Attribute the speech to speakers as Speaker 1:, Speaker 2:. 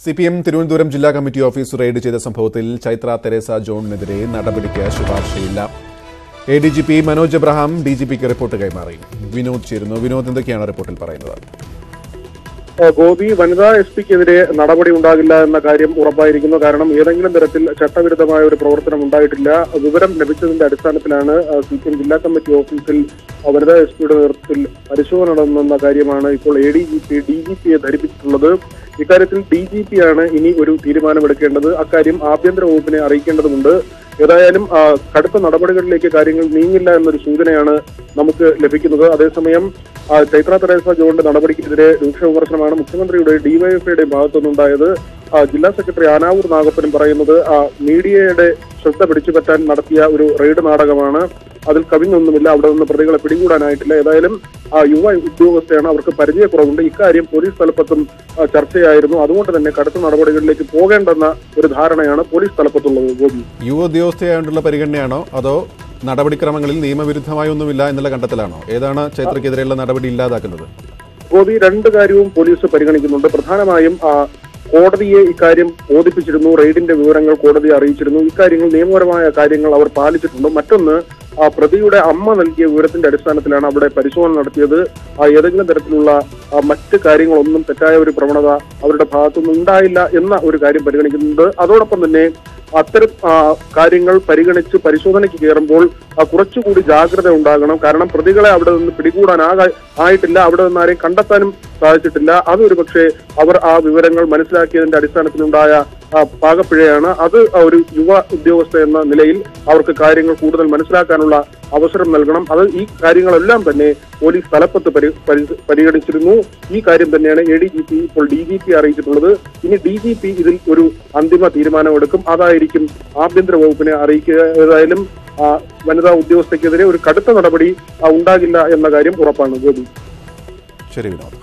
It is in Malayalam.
Speaker 1: CPM തിരുവനന്തപുരം ജില്ലാ കമ്മിറ്റി ഓഫീസ് റെയ്ഡ് ചെയ്ത സംഭവത്തിൽ ചൈത്ര തെരേസ ജോണിനെതിരെ നടപടിക്ക് ശുപാർശയില്ല. ADGP മനോജ് എബ്രഹാം DGPക്ക് റിപ്പോർട്ട് കൈമാറി. വിനോദ് ചേരുന്നു. വിനോദ്, എന്തൊക്കെയാണ് റിപ്പോർട്ടിൽ പറയുന്നത്?
Speaker 2: ഗോപി, വനിതാ SP-ക്കെതിരെ നടപടി ഉണ്ടാകില്ല എന്ന കാര്യം ഉറപ്പായിരിക്കുന്നു. കാരണം ഏതെങ്കിലും തരത്തിൽ ചട്ടവിരുദ്ധമായ ഒരു പ്രവർത്തനം ഉണ്ടായിട്ടില്ല. വിവരം ലഭിച്ചതിന്റെ അടിസ്ഥാനത്തിലാണ് CPM ജില്ലാ കമ്മിറ്റി ഓഫീസിൽ വനിതാ SP-യുടെ നേതൃത്വത്തിൽ പരിശോധന നടന്നെന്ന കാര്യമാണ് ഇപ്പോൾ ADGP DGPയെ ധരിപ്പിച്ചിട്ടുള്ളത്. ഇക്കാര്യത്തിൽ DGP-യാണ് ഇനി ഒരു തീരുമാനമെടുക്കേണ്ടത്. അക്കാര്യം ആഭ്യന്തര വകുപ്പിനെ അറിയിക്കേണ്ടതുണ്ട്. ഏതായാലും കടുത്ത നടപടികളിലേക്ക് കാര്യങ്ങൾ നീങ്ങില്ല എന്നൊരു സൂചനയാണ് നമുക്ക് ലഭിക്കുന്നത്. അതേസമയം ചൈത്ര തെരേസ ജോണിന്റെ നടപടിക്കെതിരെ രൂക്ഷ വിമർശനമാണ് മുഖ്യമന്ത്രിയുടെ DYFIയുടെ ഭാഗത്തുനിന്നുണ്ടായത്. ജില്ലാ സെക്രട്ടറി ആനാവൂർ നാഗപ്പനും പറയുന്നത് മീഡിയയുടെ ശ്രദ്ധ പിടിച്ചുപറ്റാൻ നടത്തിയ ഒരു റെയ്ഡ് നാടകമാണ്. അതിൽ കവിഞ്ഞൊന്നുമില്ല. അവിടെ നിന്ന് പ്രതികളെ പിടികൂടാനായിട്ടില്ല. ഏതായാലും യുവ ഉദ്യോഗസ്ഥയാണ്, അവർക്ക് പരിചയക്കുറവുണ്ട്. ഇക്കാര്യം പോലീസ് തലപ്പത്തും ചർച്ചയായിരുന്നു. അതുകൊണ്ട് തന്നെ കടുത്ത നടപടികളിലേക്ക് പോകേണ്ടെന്ന ഒരു ധാരണയാണ് പോലീസ് തലപ്പത്തുള്ളത്. ഗോപി,
Speaker 1: യുവ ഉദ്യോഗസ്ഥയായിട്ടുള്ള പരിഗണനയാണോ അതോ നടപടിക്രമങ്ങളിൽ നിയമവിരുദ്ധമായ ഒന്നുമില്ല എന്നുള്ള കണ്ടെത്തലാണോ? ഏതാണ് ചൈത്രയ്ക്കെതിരെയുള്ള നടപടി ഇല്ലാതാക്കുന്നത്?
Speaker 2: ഗോപി, രണ്ട് കാര്യവും പോലീസ് പരിഗണിക്കുന്നുണ്ട്. പ്രധാനമായും കോടതിയെ ഇക്കാര്യം ബോധിപ്പിച്ചിരുന്നു. റെയ്ഡിന്റെ വിവരങ്ങൾ കോടതിയെ അറിയിച്ചിരുന്നു. ഇക്കാര്യങ്ങൾ നിയമപരമായ കാര്യങ്ങൾ അവർ പാലിച്ചിട്ടുണ്ട്. മറ്റൊന്ന്, പ്രതിയുടെ അമ്മ നൽകിയ വിവരത്തിന്റെ അടിസ്ഥാനത്തിലാണ് അവിടെ പരിശോധന നടത്തിയത്. ഏതെങ്കിലും തരത്തിലുള്ള മറ്റ് കാര്യങ്ങളൊന്നും തെറ്റായ ഒരു പ്രവണത അവരുടെ ഭാഗത്തുനിന്ന് ഉണ്ടായില്ല എന്ന ഒരു കാര്യം പരിഗണിക്കുന്നുണ്ട്. അതോടൊപ്പം തന്നെ അത്തരം കാര്യങ്ങൾ പരിഗണിച്ച് പരിശോധനയ്ക്ക് കയറുമ്പോൾ കുറച്ചുകൂടി ജാഗ്രത ഉണ്ടാകണം. കാരണം പ്രതികളെ അവിടെ നിന്ന് പിടികൂടാൻ ആയിട്ടില്ല, അവിടെ നിന്ന് ആരെയും കണ്ടെത്താനും സാധിച്ചിട്ടില്ല. അതൊരു പക്ഷേ അവർ ആ വിവരങ്ങൾ മനസ്സിലാക്കിയതിന്റെ അടിസ്ഥാനത്തിലുണ്ടായ പാകപ്പിഴയാണ്. അത് ഒരു യുവ ഉദ്യോഗസ്ഥ എന്ന നിലയിൽ അവർക്ക് കാര്യങ്ങൾ കൂടുതൽ മനസ്സിലാക്കാനുള്ള അവസരം നൽകണം. അത് ഈ കാര്യങ്ങളെല്ലാം തന്നെ പോലീസ് തലപ്പത്ത് പരിഗണിച്ചിരുന്നു. ഈ കാര്യം തന്നെയാണ് ADGP ഇപ്പോൾ DGP അറിയിച്ചിട്ടുള്ളത്. ഇനി DGP ഇതിൽ ഒരു അന്തിമ തീരുമാനമെടുക്കും. അതായിരിക്കും ആഭ്യന്തര വകുപ്പിനെ അറിയിക്കുക. ഏതായാലും വനിതാ ഉദ്യോഗസ്ഥയ്ക്കെതിരെ ഒരു കടുത്ത നടപടി ഉണ്ടാകില്ല എന്ന കാര്യം ഉറപ്പാണ്. ഗോപി,
Speaker 1: ശരി വിനോദ്.